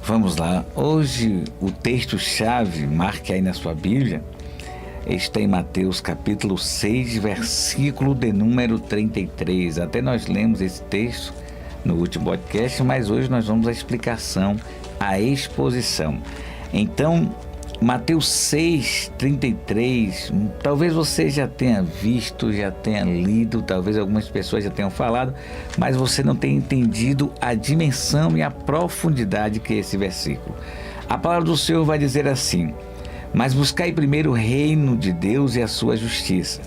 Vamos lá. Hoje o texto-chave, marque aí na sua Bíblia, está em Mateus capítulo 6, versículo de número 33. Até nós lemos esse texto no último podcast, mas hoje nós vamos à explicação, à exposição. Então, Mateus 6, 33, talvez você já tenha visto, já tenha lido, talvez algumas pessoas já tenham falado, mas você não tenha entendido a dimensão e a profundidade que é esse versículo. A palavra do Senhor vai dizer assim: mas buscai primeiro o reino de Deus e a sua justiça,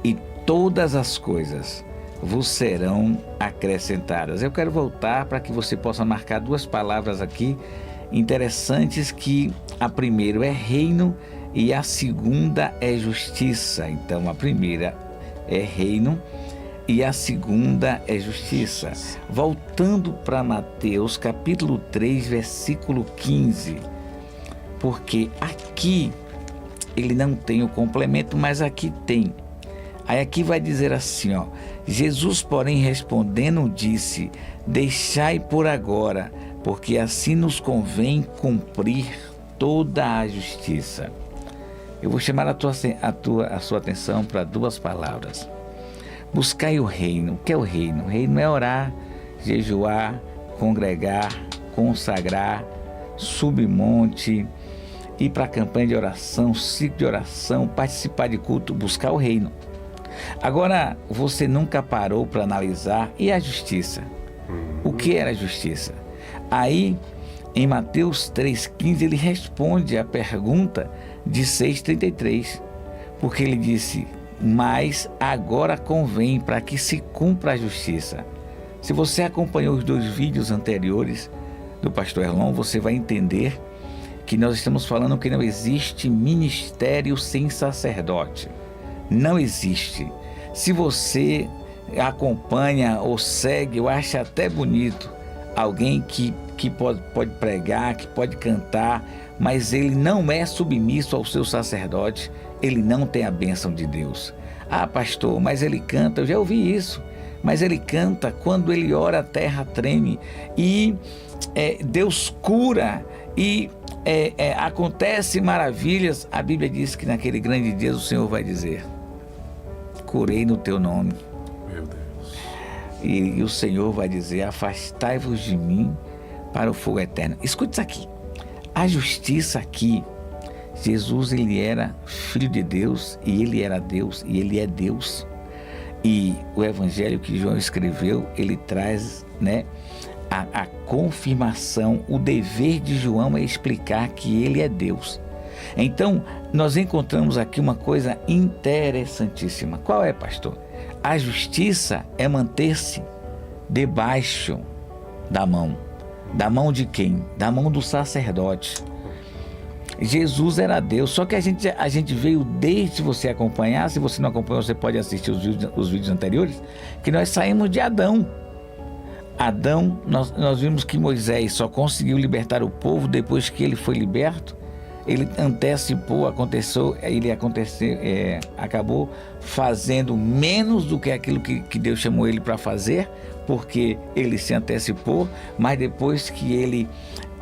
e todas as coisas vos serão acrescentadas. Eu quero voltar para que você possa marcar duas palavras aqui interessantes, que a primeira é reino e a segunda é justiça. Então a primeira é reino e a segunda é justiça. Voltando para Mateus capítulo 3, versículo 15, porque aqui ele não tem o complemento, mas aqui tem. Aí aqui vai dizer assim, ó: Jesus, porém, respondendo, disse: deixai por agora, porque assim nos convém cumprir toda a justiça. Eu vou chamar a sua atenção para duas palavras. Buscai o reino. O que é o reino? O reino é orar, jejuar, congregar, consagrar, subir monte, ir para a campanha de oração, ciclo de oração, participar de culto, buscar o reino. Agora, você nunca parou para analisar, e a justiça? O que era a justiça? Aí, em Mateus 3,15, ele responde a pergunta de 6,33, porque ele disse: mas agora convém para que se cumpra a justiça. Se você acompanhou os dois vídeos anteriores do pastor Erlon, você vai entender que nós estamos falando que não existe ministério sem sacerdote. Não existe. Se você acompanha ou segue, ou acha até bonito alguém que pode pregar, que pode cantar, mas ele não é submisso ao seu sacerdote, ele não tem a bênção de Deus. Ah, pastor, mas ele canta. Eu já ouvi isso. Mas ele canta, quando ele ora a terra treme, e Deus cura, e acontece maravilhas. A Bíblia diz que naquele grande dia o Senhor vai dizer: curei no teu nome. Meu Deus. E o Senhor vai dizer: afastai-vos de mim para o fogo eterno. Escute isso aqui. A justiça aqui, Jesus, ele era filho de Deus, e ele era Deus, e ele é Deus. E o evangelho que João escreveu, ele traz, a confirmação. O dever de João é explicar que ele é Deus. Então, nós encontramos aqui uma coisa interessantíssima. Qual é, pastor? A justiça é manter-se debaixo da mão. Da mão de quem? Da mão do sacerdote. Jesus era Deus, só que a gente veio desde, se você acompanhar, se você não acompanhou, você pode assistir os vídeos anteriores, que nós saímos de Adão. Adão, nós vimos que Moisés só conseguiu libertar o povo depois que ele foi liberto. Ele antecipou, acabou fazendo menos do que aquilo que Deus chamou ele para fazer, porque ele se antecipou, mas depois que ele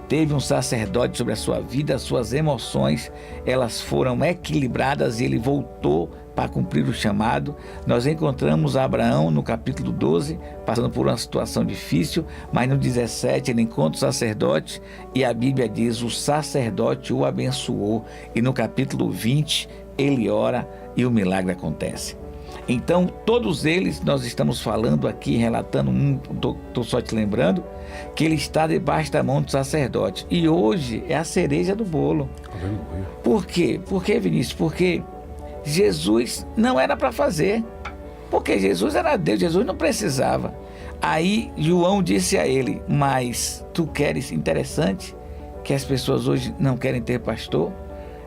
teve um sacerdote sobre a sua vida, as suas emoções, elas foram equilibradas, e ele voltou para cumprir o chamado. Nós encontramos Abraão no capítulo 12, passando por uma situação difícil, mas no 17 ele encontra o sacerdote, e a Bíblia diz: o sacerdote o abençoou, e no capítulo 20 ele ora e o milagre acontece. Então, todos eles, nós estamos falando aqui, relatando estou só te lembrando, que ele está debaixo da mão do sacerdote. E hoje é a cereja do bolo. Aleluia. Por quê? Por quê, Vinícius? Porque Jesus não era para fazer. Porque Jesus era Deus, Jesus não precisava. Aí João disse a ele: mas tu queres, interessante, que as pessoas hoje não querem ter pastor?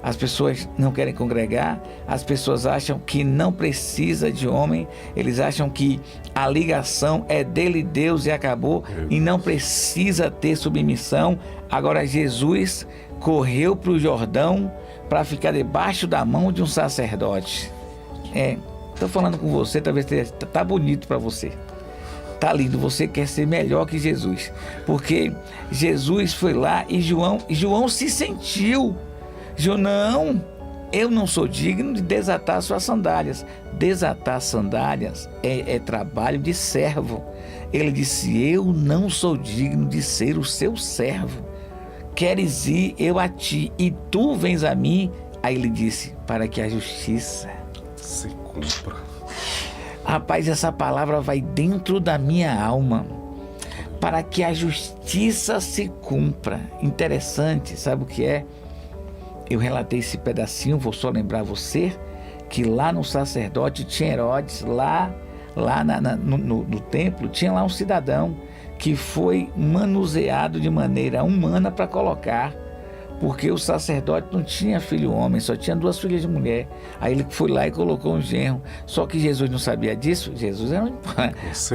As pessoas não querem congregar, as pessoas acham que não precisa de homem, eles acham que a ligação é dele, Deus, e acabou, e não precisa ter submissão. Agora Jesus correu para o Jordão para ficar debaixo da mão de um sacerdote. Estou falando com você, talvez está bonito para você. Tá lindo, você quer ser melhor que Jesus. Porque Jesus foi lá e João se sentiu. João, não, eu não sou digno de desatar suas sandálias. Desatar sandálias é trabalho de servo. Ele disse, eu não sou digno de ser o seu servo. Queres ir eu a ti e tu vens a mim? Aí ele disse, para que a justiça se cumpra. Rapaz, essa palavra vai dentro da minha alma. Para que a justiça se cumpra. Interessante, sabe o que é? Eu relatei esse pedacinho, vou só lembrar você, que lá no sacerdote tinha Herodes, lá no templo, tinha lá um cidadão que foi manuseado de maneira humana para colocar, porque o sacerdote não tinha filho homem, só tinha 2 filhas de mulher. Aí ele foi lá e colocou um genro. Só que Jesus não sabia disso. Jesus era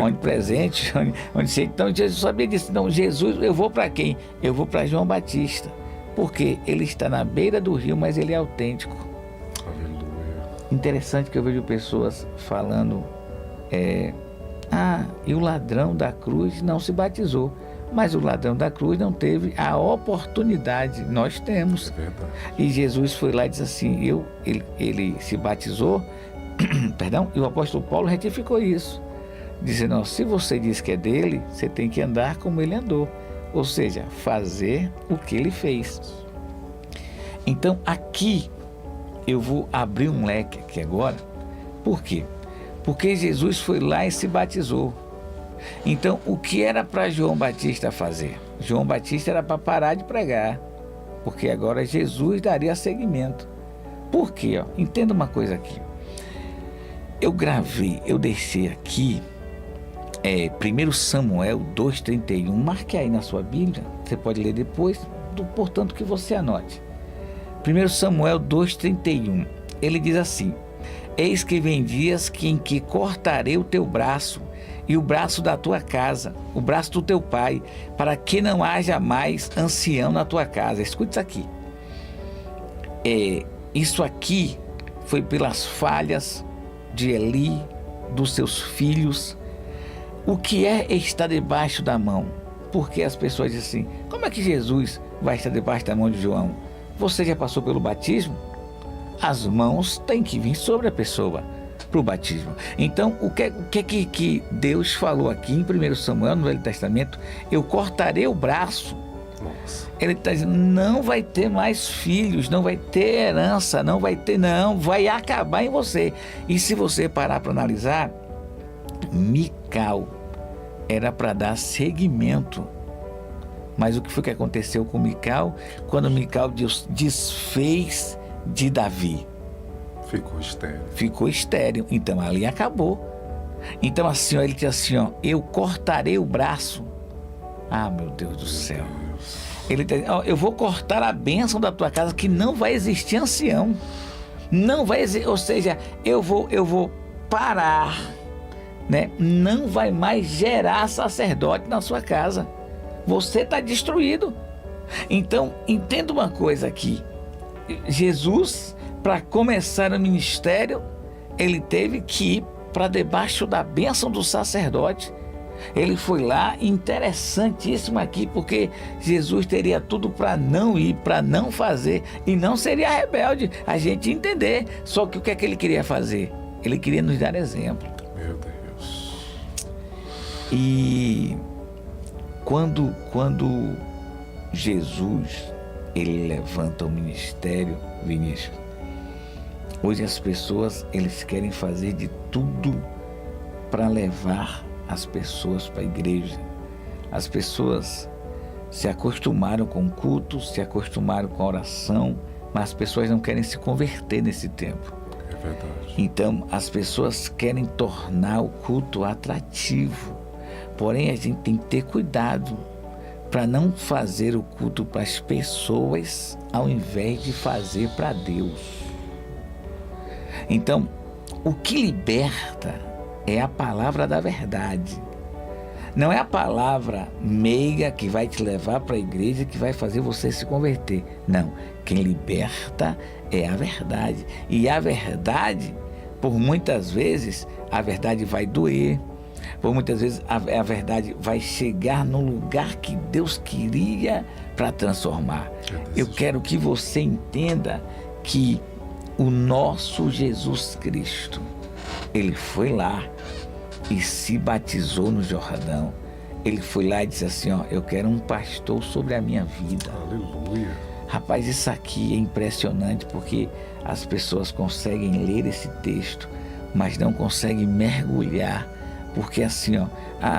onipresente, então Jesus sabia disso. Então Jesus, eu vou para quem? Eu vou para João Batista, porque ele está na beira do rio, mas ele é autêntico. Aleluia. Interessante que eu vejo pessoas falando, e o ladrão da cruz não se batizou. Mas o ladrão da cruz não teve a oportunidade, nós temos. É verdade. E Jesus foi lá e disse assim, ele se batizou, perdão, e o apóstolo Paulo retificou isso, dizendo, se você diz que é dele, você tem que andar como ele andou, ou seja, fazer o que ele fez. Então aqui eu vou abrir um leque aqui agora. Por quê? Porque Jesus foi lá e se batizou. Então, o que era para João Batista fazer? João Batista era para parar de pregar, porque agora Jesus daria seguimento. Por quê? Entenda uma coisa aqui. Eu deixei aqui 1 Samuel 2,31, marque aí na sua Bíblia, você pode ler depois, portanto que você anote. 1 Samuel 2,31, ele diz assim, eis que vem dias em que cortarei o teu braço, e o braço da tua casa, o braço do teu pai, para que não haja mais ancião na tua casa. Escute isso aqui. Isso aqui foi pelas falhas de Eli, dos seus filhos. O que é estar debaixo da mão? Porque as pessoas dizem assim, como é que Jesus vai estar debaixo da mão de João? Você já passou pelo batismo? As mãos têm que vir sobre a pessoa para o batismo. Então, o que Deus falou aqui em 1 Samuel, no Velho Testamento? Eu cortarei o braço. Nossa. Ele está dizendo, não vai ter mais filhos, não vai ter herança, não, vai acabar em você. E se você parar para analisar, Mical era para dar seguimento. Mas o que foi que aconteceu com Mical? Quando Mical desfez de Davi, ficou estéril. Então ali acabou. Então assim, ele diz assim, eu cortarei o braço. Ah, meu Deus do céu. Ele diz, eu vou cortar a bênção da tua casa, que não vai existir ancião. Não vai existir, ou seja, eu vou parar, né? Não vai mais gerar sacerdote na sua casa. Você está destruído. Então, entenda uma coisa aqui. Jesus, para começar o ministério, ele teve que ir para debaixo da bênção do sacerdote. Ele foi lá, interessantíssimo aqui, porque Jesus teria tudo para não ir, para não fazer, e não seria rebelde, a gente entender. Só que o que é que ele queria fazer? Ele queria nos dar exemplo. Meu Deus. E quando Jesus, ele levanta o ministério, Vinícius, hoje as pessoas, eles querem fazer de tudo para levar as pessoas para a igreja. As pessoas se acostumaram com o culto, se acostumaram com a oração, mas as pessoas não querem se converter nesse tempo. É verdade. Então as pessoas querem tornar o culto atrativo, porém a gente tem que ter cuidado para não fazer o culto para as pessoas ao invés de fazer para Deus. Então, o que liberta é a palavra da verdade. Não é a palavra meiga que vai te levar para a igreja, que vai fazer você se converter. Não, quem liberta é a verdade. E a verdade, por muitas vezes, a verdade vai doer. Por muitas vezes a verdade vai chegar no lugar que Deus queria para transformar. Eu quero que você entenda que o nosso Jesus Cristo, ele foi lá e se batizou no Jordão. Ele foi lá e disse assim, ó, eu quero um pastor sobre a minha vida. Aleluia. Rapaz, isso aqui é impressionante, porque as pessoas conseguem ler esse texto, mas não conseguem mergulhar, porque assim, ó,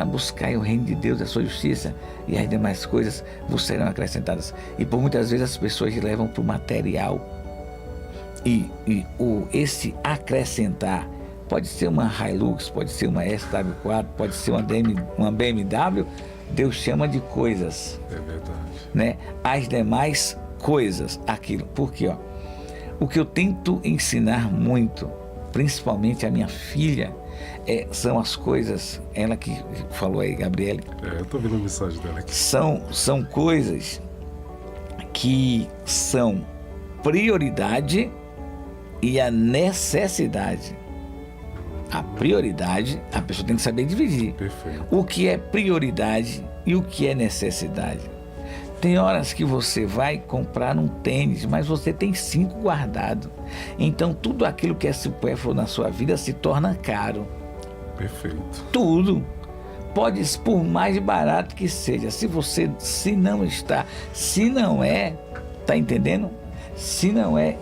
buscai o reino de Deus, a sua justiça, e as demais coisas vos serão acrescentadas. E por muitas vezes as pessoas levam para o material, esse acrescentar pode ser uma Hilux, pode ser uma SW4, pode ser uma BMW, Deus chama de coisas. É verdade. Né? As demais coisas, aquilo. Porque, ó, o que eu tento ensinar muito, principalmente a minha filha, são as coisas, ela que falou aí, Gabriele. Eu tô vendo a mensagem dela aqui. São coisas que são prioridade e a necessidade. A prioridade, a pessoa tem que saber dividir. Perfeito. O que é prioridade e o que é necessidade. Tem horas que você vai comprar um tênis, mas você tem 5 guardado. Então tudo aquilo que é supérfluo na sua vida se torna caro. Perfeito. Tudo. Pode, por mais barato que seja, se não é, tá entendendo? Se não é,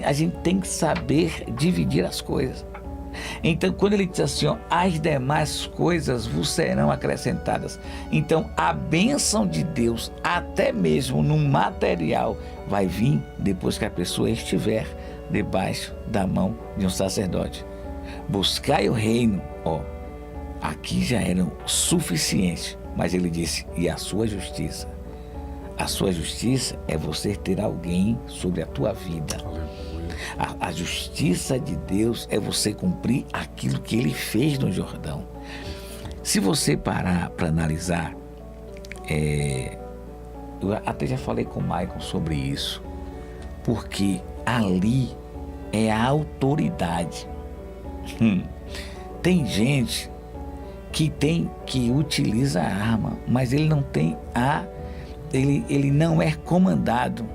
a gente tem que saber dividir as coisas. Então, quando ele diz assim, ó, as demais coisas vos serão acrescentadas. Então, a bênção de Deus, até mesmo no material, vai vir depois que a pessoa estiver debaixo da mão de um sacerdote. Buscai o reino, ó, aqui já era suficiente, mas ele disse, e a sua justiça. A sua justiça é você ter alguém sobre a tua vida. Aleluia. A justiça de Deus é você cumprir aquilo que ele fez no Jordão. Se você parar para analisar, eu até já falei com o Maicon sobre isso, porque ali é a autoridade. Tem gente que utiliza a arma, mas ele não tem ele não é comandado,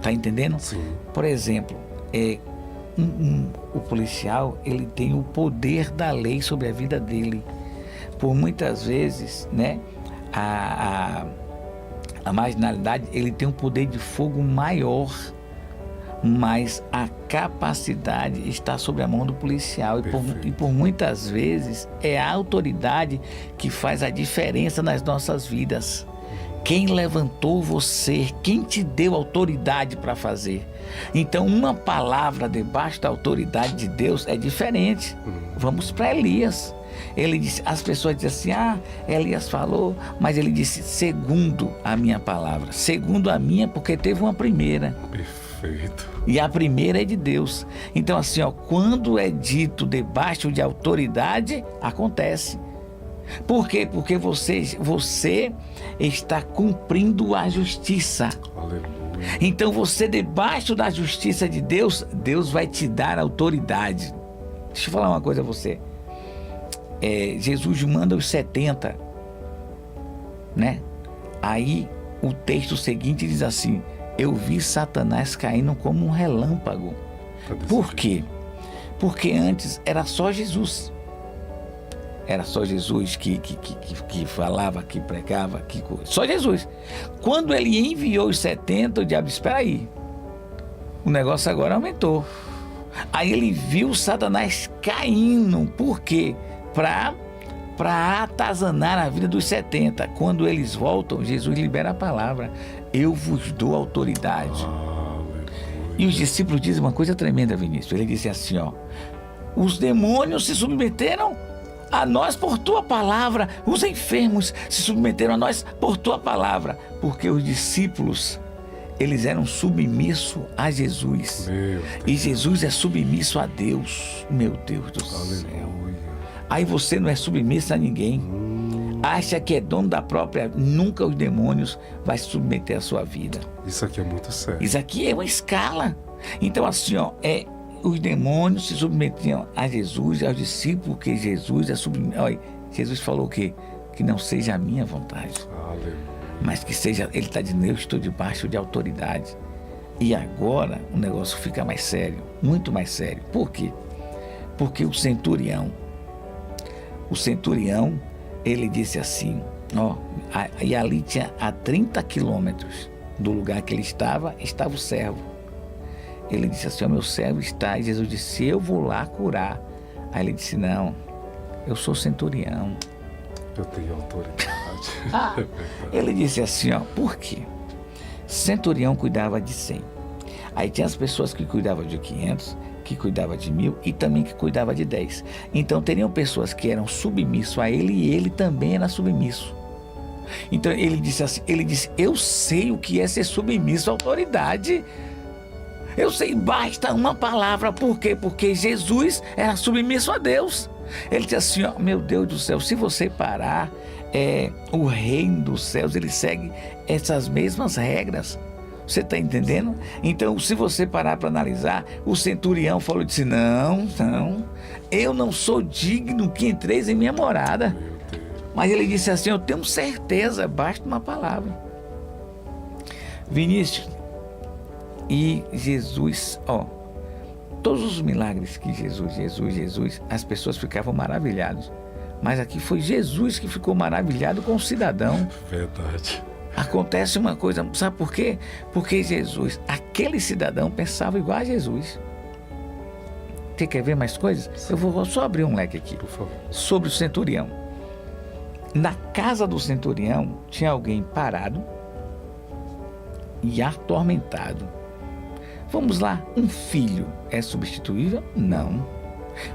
tá entendendo? Sim. Por exemplo, o policial, ele tem o poder da lei sobre a vida dele. Por muitas vezes, né, a marginalidade, ele tem um poder de fogo maior, mas a capacidade está sobre a mão do policial. E por muitas vezes é a autoridade que faz a diferença nas nossas vidas. Quem levantou você, quem te deu autoridade para fazer. Então, uma palavra debaixo da autoridade de Deus é diferente. Vamos para Elias. Ele disse, as pessoas dizem assim, Elias falou, mas ele disse, segundo a minha palavra. Segundo a minha, porque teve uma primeira. Perfeito. E a primeira é de Deus. Então, assim, ó, quando é dito debaixo de autoridade, acontece. Por quê? Porque você está cumprindo a justiça. Aleluia. Então você, debaixo da justiça de Deus, Deus vai te dar autoridade. Deixa eu falar uma coisa a você. Jesus manda os 70, né? Aí o texto seguinte diz assim, eu vi Satanás caindo como um relâmpago. Por quê? Porque antes era só Jesus. Era só Jesus que falava, que pregava, só Jesus. Quando ele enviou os 70, o diabo disse, espera aí, o negócio agora aumentou. Aí ele viu Satanás caindo. Por quê? Para atazanar a vida dos 70. Quando eles voltam, Jesus libera a palavra, eu vos dou autoridade. E os discípulos dizem uma coisa tremenda, Vinícius. Ele disse assim, ó, os demônios se submeteram a nós por tua palavra, os enfermos se submeteram a nós por tua palavra, porque os discípulos, eles eram submissos a Jesus. E Jesus é submisso a Deus. Meu Deus do céu. Aí você não é submisso a ninguém. Acha que é dono da própria, nunca os demônios vai se submeter à sua vida. Isso aqui é muito sério. Isso aqui é uma escala. Então assim, ó, os demônios se submetiam a Jesus, aos discípulos, que Jesus Jesus falou o quê? Que não seja a minha vontade, Aleluia. mas que seja... Ele está dizendo, eu estou debaixo de autoridade. E agora o negócio fica mais sério, muito mais sério. Por quê? Porque o centurião, ele disse assim, e ali tinha a 30 quilômetros do lugar que ele estava o servo. Ele disse assim, meu servo está. E Jesus disse, eu vou lá curar. Aí ele disse, não, eu sou centurião. Eu tenho autoridade. Ele disse assim, por quê? Centurião cuidava de 100. Aí tinha as pessoas que cuidavam de 500, que cuidava de 1000 e também que cuidava de 10. Então teriam pessoas que eram submissos a ele e ele também era submisso. Então ele disse assim, eu sei o que é ser submisso à autoridade. Eu sei, basta uma palavra. Por quê? Porque Jesus era submisso a Deus. Ele disse assim, meu Deus do céu, se você parar, o reino dos céus, ele segue essas mesmas regras. Você está entendendo? Então, se você parar para analisar, o centurião falou, disse, não, eu não sou digno que entreis em minha morada. Mas ele disse assim, eu tenho certeza, basta uma palavra. Vinícius, e Jesus, todos os milagres que Jesus, as pessoas ficavam maravilhadas. Mas aqui foi Jesus que ficou maravilhado com o cidadão. Verdade. Acontece uma coisa, sabe por quê? Porque Jesus, aquele cidadão pensava igual a Jesus. Você quer ver mais coisas? Eu vou só abrir um leque aqui. Por favor. Sobre o centurião. Na casa do centurião tinha alguém parado e atormentado. Vamos lá, um filho é substituível? Não.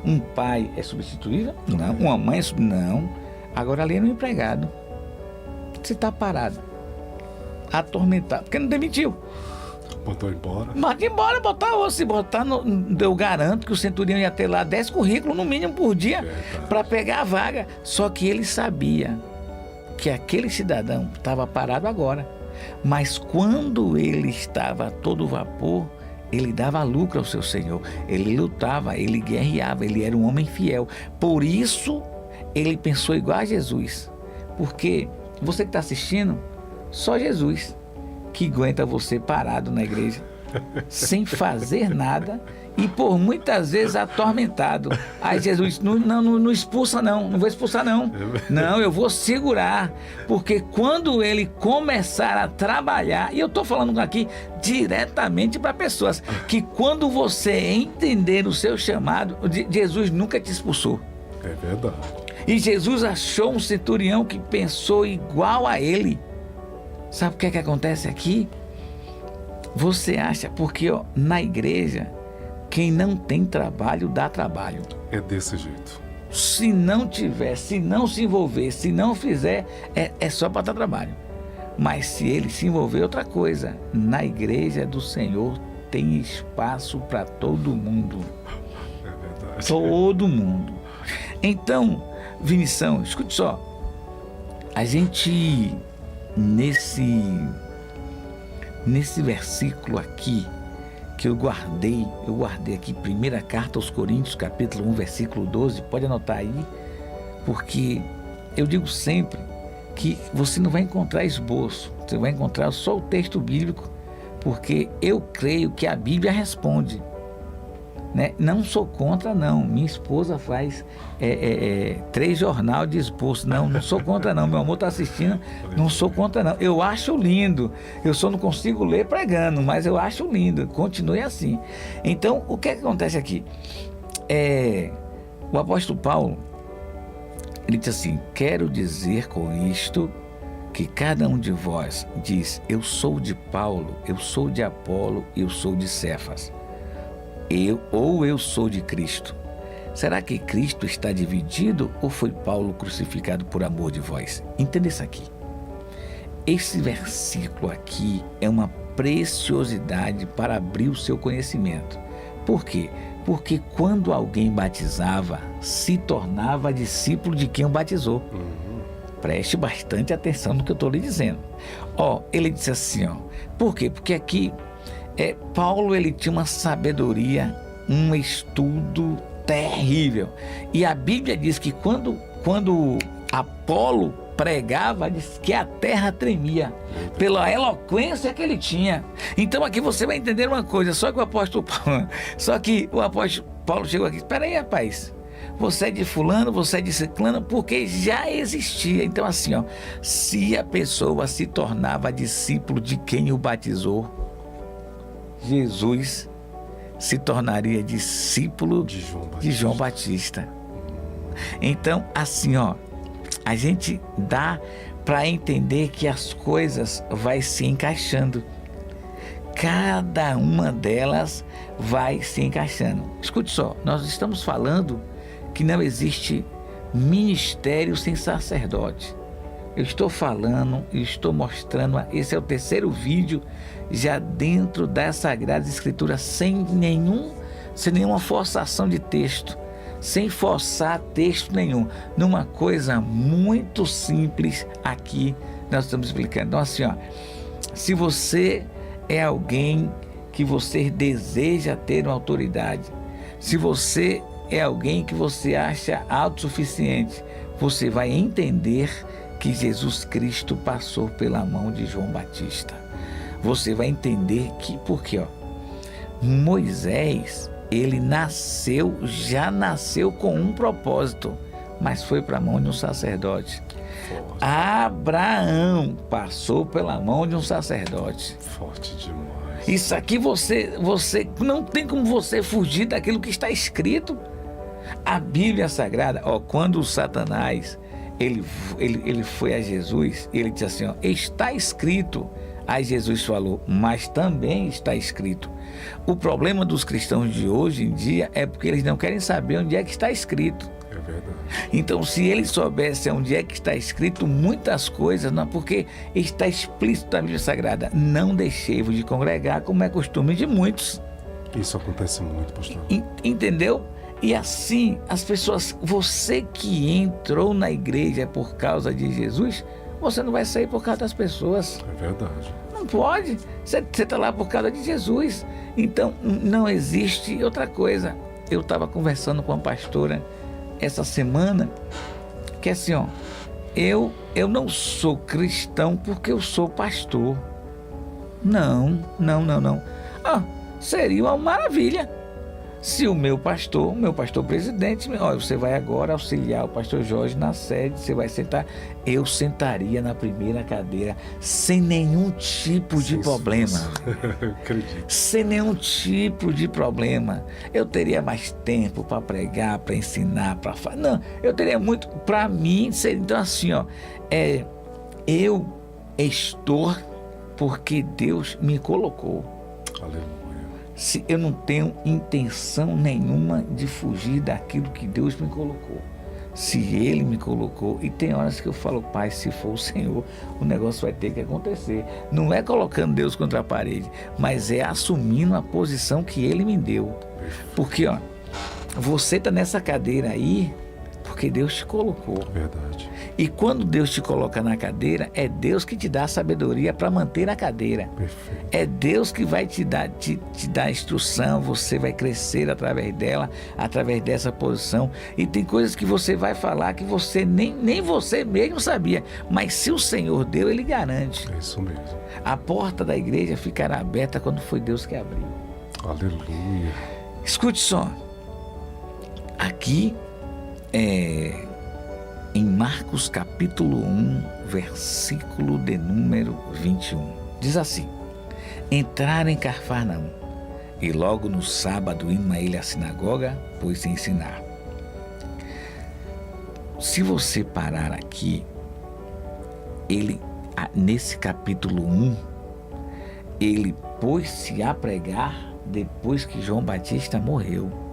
Um pai é substituível? Não. Uma mãe é substituível? Não. Agora ali é um empregado. Você está parado, atormentado, porque não demitiu. Botou embora? Manda embora, se botar, eu garanto que o centurião ia ter lá 10 currículos no mínimo por dia para pegar a vaga. Só que ele sabia que aquele cidadão estava parado agora. Mas quando ele estava a todo vapor, ele dava lucro ao seu Senhor. Ele lutava, ele guerreava, ele era um homem fiel. Por isso, ele pensou igual a Jesus. Porque você que está assistindo, só Jesus que aguenta você parado na igreja, sem fazer nada e por muitas vezes atormentado. Aí Jesus, não expulsa não vou expulsar não. Não, eu vou segurar, porque quando ele começar a trabalhar, e eu estou falando aqui diretamente para pessoas, que quando você entender o seu chamado, Jesus nunca te expulsou. É verdade. E Jesus achou um centurião que pensou igual a ele. Sabe o que acontece aqui? Você acha, porque na igreja, quem não tem trabalho, dá trabalho. É desse jeito. Se não tiver, se não se envolver, se não fizer, é só para dar trabalho. Mas se ele se envolver, outra coisa. Na igreja do Senhor tem espaço para todo mundo. É verdade. Todo mundo. Então, Vinição, escute só. A gente, nesse versículo aqui, que eu guardei aqui, 1 Carta aos Coríntios, capítulo 1, versículo 12, pode anotar aí, porque eu digo sempre que você não vai encontrar esboço, você vai encontrar só o texto bíblico, porque eu creio que a Bíblia responde. Né? Não sou contra, não. Minha esposa faz 3 jornal de esposo. Não sou contra, não. Meu amor está assistindo. Não sou contra, não. Eu acho lindo. Eu só não consigo ler pregando, mas eu acho lindo. Continue assim. Então, o que acontece aqui? O apóstolo Paulo, ele diz assim: quero dizer com isto que cada um de vós diz, eu sou de Paulo, eu sou de Apolo, eu sou de Cefas. Eu sou de Cristo. Será que Cristo está dividido ou foi Paulo crucificado por amor de vós? Entenda isso aqui. Esse versículo aqui é uma preciosidade para abrir o seu conhecimento. Por quê? Porque quando alguém batizava, se tornava discípulo de quem o batizou. Preste bastante atenção no que eu estou lhe dizendo. Ele disse assim, por quê? Porque aqui Paulo, ele tinha uma sabedoria, um estudo terrível. E a Bíblia diz que quando Apolo pregava, disse que a terra tremia pela eloquência que ele tinha. Então aqui você vai entender uma coisa, só que o apóstolo Paulo chegou aqui, espera aí, rapaz, você é de fulano, você é de ciclano, porque já existia. Então assim, ó, se a pessoa se tornava discípulo de quem o batizou, Jesus se tornaria discípulo de João Batista. Então assim, ó, a gente dá para entender que as coisas vai se encaixando. Cada uma delas vai se encaixando. Escute só, nós estamos falando que não existe ministério sem sacerdote. Eu estou falando e estou mostrando, esse é o terceiro vídeo já dentro das Sagradas Escrituras, sem nenhuma forçação de texto, sem forçar texto nenhum, numa coisa muito simples aqui nós estamos explicando. Então assim, ó, se você é alguém que você deseja ter uma autoridade, se você é alguém que você acha autossuficiente, você vai entender que Jesus Cristo passou pela mão de João Batista. Você vai entender que, porque ó, Moisés, ele já nasceu com um propósito, mas foi para a mão de um sacerdote. Forte. Abraão passou pela mão de um sacerdote. Forte demais. Isso aqui você não tem como você fugir daquilo que está escrito. A Bíblia Sagrada, ó, quando o Satanás ele foi a Jesus, ele disse assim, ó, está escrito. Aí Jesus falou, mas também está escrito. O problema dos cristãos de hoje em dia é porque eles não querem saber onde é que está escrito. É verdade. Então, se eles soubessem onde é que está escrito muitas coisas, não, porque está explícito na Bíblia Sagrada, não deixei-vos de congregar, como é costume de muitos. Isso acontece muito, pastor. Entendeu? E assim, as pessoas, você que entrou na igreja por causa de Jesus, você não vai sair por causa das pessoas. É verdade. Não pode. Você está lá por causa de Jesus. Então, não existe outra coisa. Eu estava conversando com uma pastora essa semana, que assim, ó, eu não sou cristão porque eu sou pastor. Não. Ah, seria uma maravilha se o meu pastor presidente, olha, você vai agora auxiliar o pastor Jorge na sede, você vai sentar, eu sentaria na primeira cadeira sem nenhum tipo de problema. Acredito. Sem nenhum tipo de problema. Eu teria mais tempo para pregar, para ensinar, para falar. Não, eu teria muito, para mim, então assim, ó, eu estou porque Deus me colocou. Aleluia. Se eu não tenho intenção nenhuma de fugir daquilo que Deus me colocou. Se Ele me colocou, e tem horas que eu falo, Pai, se for o Senhor, o negócio vai ter que acontecer. Não é colocando Deus contra a parede, mas é assumindo a posição que Ele me deu. Porque, ó, você está nessa cadeira aí porque Deus te colocou. Verdade. E quando Deus te coloca na cadeira, é Deus que te dá a sabedoria para manter a cadeira. Perfeito. É Deus que vai te dar a instrução, você vai crescer através dela, através dessa posição. E tem coisas que você vai falar que você nem você mesmo sabia. Mas se o Senhor deu, Ele garante. É isso mesmo. A porta da igreja ficará aberta quando foi Deus que abriu. Aleluia. Escute só. Aqui em Marcos capítulo 1, versículo de número 21. Diz assim: entraram em Cafarnaum, e logo no sábado indo a ele à sinagoga, pôs-se a ensinar. Se você parar aqui, ele, nesse capítulo 1, ele pôs-se a pregar depois que João Batista morreu.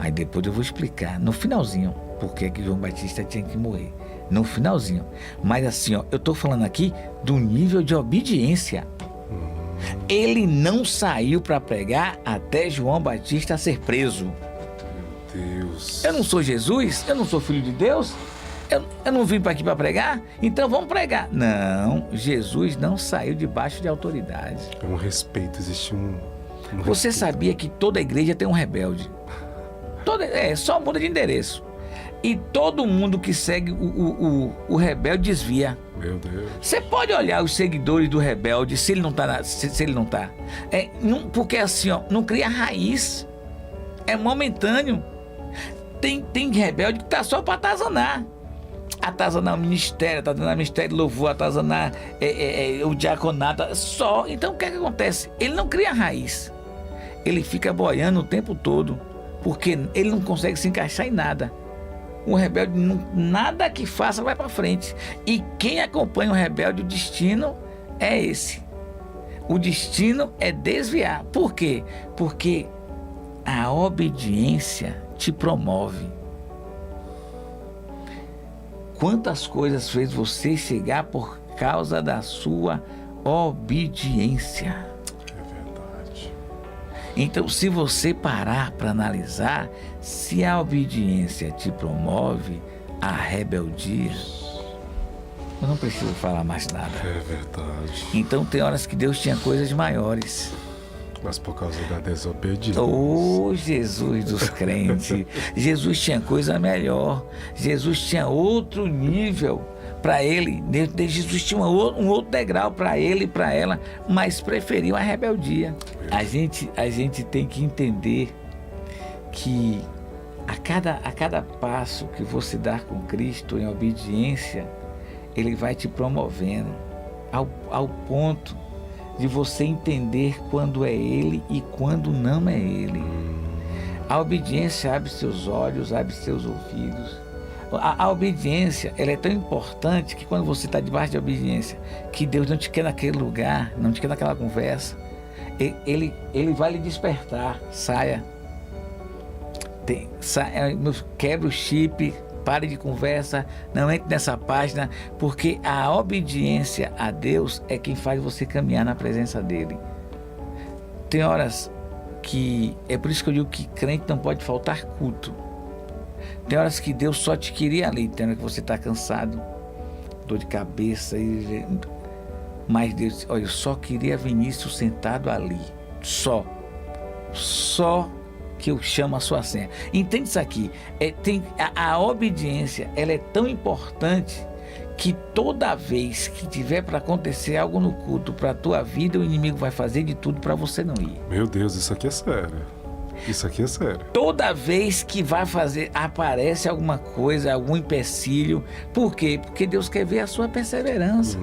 Aí depois eu vou explicar, no finalzinho, por que João Batista tinha que morrer. No finalzinho. Mas assim, ó, eu estou falando aqui do nível de obediência. Ele não saiu para pregar até João Batista ser preso. Meu Deus. Eu não sou Jesus? Eu não sou filho de Deus? Eu não vim para aqui para pregar? Então vamos pregar. Não, Jesus não saiu debaixo de autoridade. É um respeito, existe um Você respeito. sabia que toda igreja tem um rebelde? Só muda de endereço. E todo mundo que segue o rebelde desvia. Meu Deus. Você pode olhar os seguidores do rebelde, se ele não tá. Se ele não tá. Porque assim, ó, não cria raiz. É momentâneo. Tem rebelde que tá só para atazanar. Atazanar o ministério, atazanar o ministério de louvor, atazanar o diaconato, só. Então o que é que acontece? Ele não cria raiz. Ele fica boiando o tempo todo, porque ele não consegue se encaixar em nada. O rebelde, nada que faça vai para frente. E quem acompanha o rebelde, o destino é esse. O destino é desviar. Por quê? Porque a obediência te promove. Quantas coisas fez você chegar por causa da sua obediência? É verdade. Então, se você parar para analisar, se a obediência te promove, a rebeldia, eu não preciso falar mais nada. É verdade. Então, tem horas que Deus tinha coisas maiores. Mas por causa da desobediência. Oh, Jesus dos crentes. Jesus tinha coisa melhor. Jesus tinha outro nível para ele. Jesus tinha um outro degrau para ele e para ela, mas preferiu a rebeldia. A gente tem que entender que a cada passo que você dá com Cristo em obediência, Ele vai te promovendo ao ponto de você entender quando é Ele e quando não é Ele. A obediência abre seus olhos, abre seus ouvidos. A obediência, ela é tão importante que quando você está debaixo de obediência, que Deus não te quer naquele lugar, não te quer naquela conversa, Ele vai lhe despertar. Saia. Quebra o chip, pare de conversa, não entre nessa página, porque a obediência a Deus é quem faz você caminhar na presença dEle. Tem horas que, é por isso que eu digo que crente não pode faltar culto. Tem horas que Deus só te queria ali, tem hora que você está cansado, dor de cabeça, mas Deus, olha, eu só queria Vinícius sentado ali, só que eu chamo a sua senha. Entende isso aqui? A obediência, ela é tão importante que toda vez que tiver para acontecer algo no culto para a tua vida, o inimigo vai fazer de tudo para você não ir. Meu Deus, isso aqui é sério. Isso aqui é sério. Toda vez que vai fazer, aparece alguma coisa, algum empecilho. Por quê? Porque Deus quer ver a sua perseverança.